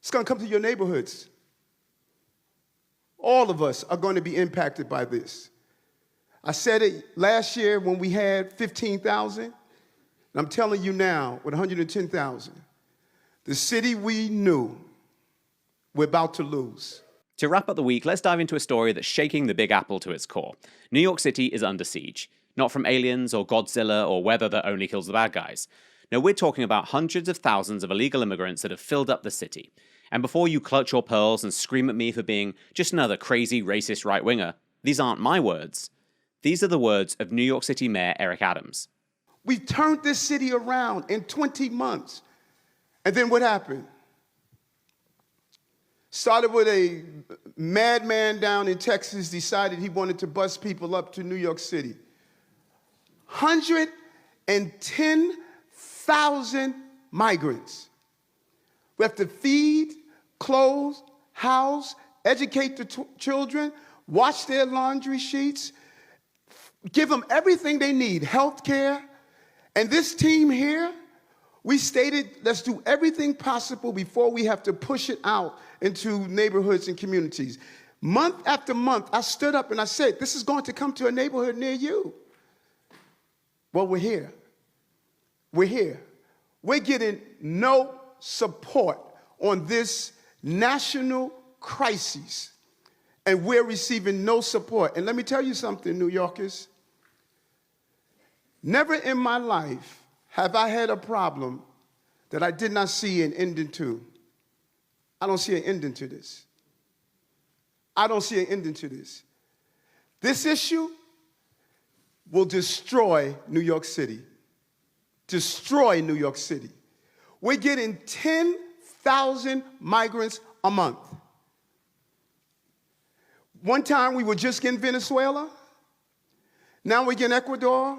It's going to come to your neighborhoods. All of us are going to be impacted by this. I said it last year when we had 15,000, and I'm telling you now with 110,000. The city we knew, we're about to lose. To wrap up the week, let's dive into a story that's shaking the Big Apple to its core. New York City is under siege. Not from aliens or Godzilla or weather that only kills the bad guys. No, we're talking about hundreds of thousands of illegal immigrants that have filled up the city. And before you clutch your pearls and scream at me for being just another crazy racist right-winger, these aren't my words. These are the words of New York City Mayor Eric Adams. We've turned this city around in 20 months. And then what happened? Started with a madman down in Texas decided he wanted to bus people up to New York City. 110,000 migrants. We have to feed, clothe, house, educate the children, wash their laundry sheets, give them everything they need, health care. And this team here, we stated, let's do everything possible before we have to push it out into neighborhoods and communities. Month after month, I stood up and I said, this is going to come to a neighborhood near you. Well, we're here. We're here. We're getting no support on this national crisis, and we're receiving no support. And let me tell you something, New Yorkers. Never in my life have I had a problem that I did not see an ending to. I don't see an ending to this. I don't see an ending to this. This issue will destroy New York City. Destroy New York City. We're getting 10,000 migrants a month. One time we were just getting Venezuela. Now we're getting Ecuador.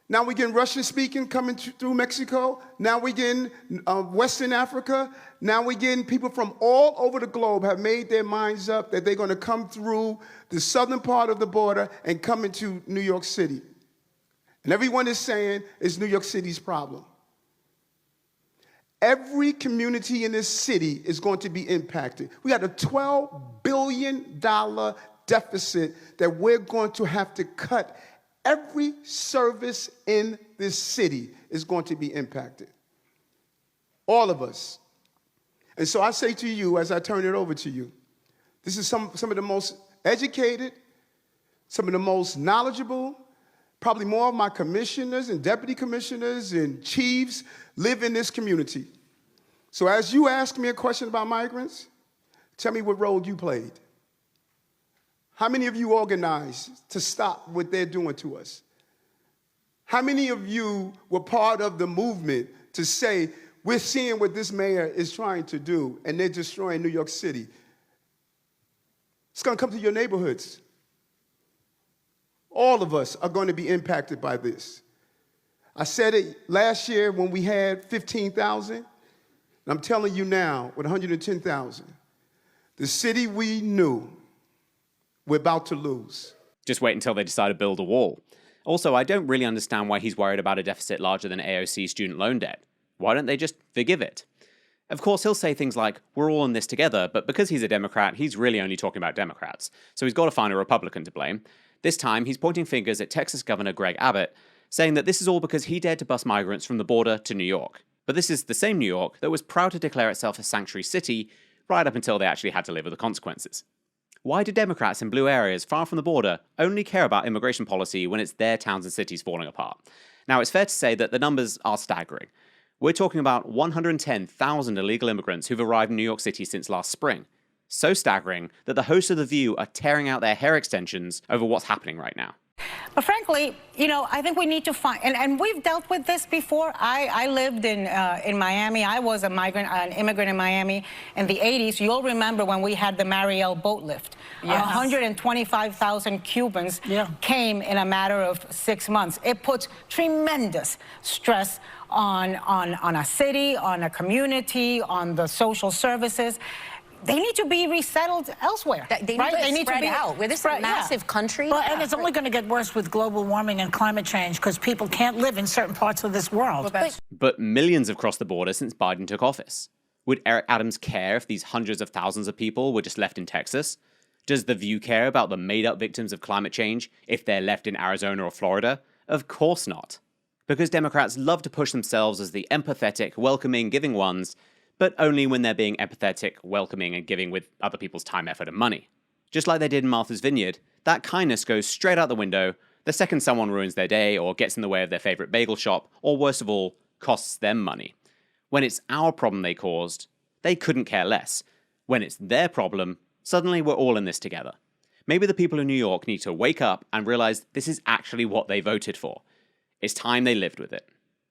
Now we're getting Russian-speaking coming through Mexico. Now we're getting Western Africa. Now we're getting people from all over the globe have made their minds up that they're going to come through the southern part of the border and come into New York City. And everyone is saying it's New York City's problem. Every community in this city is going to be impacted. We got a $12 billion deficit that we're going to have to cut. Every service in this city is going to be impacted. All of us. And so I say to you, as I turn it over to you, this is some of the most educated, some of the most knowledgeable, probably more of my commissioners and deputy commissioners and chiefs live in this community. So as you ask me a question about migrants, tell me what role you played. How many of you organized to stop what they're doing to us? How many of you were part of the movement to say, we're seeing what this mayor is trying to do, and they're destroying New York City? It's going to come to your neighborhoods. All of us are going to be impacted by this. I said it last year when we had 15,000, and I'm telling you now with 110,000. The city we knew, we're about to lose. Just wait until they decide to build a wall. Also, I don't really understand why he's worried about a deficit larger than AOC student loan debt. Why don't they just forgive it? Of course, he'll say things like, we're all in this together, but because he's a Democrat, he's really only talking about Democrats. So he's got to find a Republican to blame. This time, he's pointing fingers at Texas Governor Greg Abbott, saying that this is all because he dared to bus migrants from the border to New York. But this is the same New York that was proud to declare itself a sanctuary city right up until they actually had to live with the consequences. Why do Democrats in blue areas far from the border only care about immigration policy when it's their towns and cities falling apart? Now, it's fair to say that the numbers are staggering. We're talking about 110,000 illegal immigrants who've arrived in New York City since last spring. So staggering that the hosts of The View are tearing out their hair extensions over what's happening right now. But frankly, I think we need to find, and we've dealt with this before. I lived in Miami. I was an immigrant in Miami in the 80s. You'll remember when we had the Mariel boat lift. Yes. 125,000 Cubans came in a matter of 6 months. It puts tremendous stress on a city, on a community, on the social services. They need to be resettled elsewhere. They need to spread out. We're this massive country. Well, and it's only going to get worse with global warming and climate change because people can't live in certain parts of this world. But millions have crossed the border since Biden took office. Would Eric Adams care if these hundreds of thousands of people were just left in Texas? Does The View care about the made-up victims of climate change if they're left in Arizona or Florida? Of course not. Because Democrats love to push themselves as the empathetic, welcoming, giving ones, but only when they're being empathetic, welcoming, and giving with other people's time, effort, and money. Just like they did in Martha's Vineyard, that kindness goes straight out the window the second someone ruins their day or gets in the way of their favorite bagel shop, or worst of all, costs them money. When it's our problem they caused, they couldn't care less. When it's their problem, suddenly we're all in this together. Maybe the people of New York need to wake up and realize this is actually what they voted for. It's time they lived with it.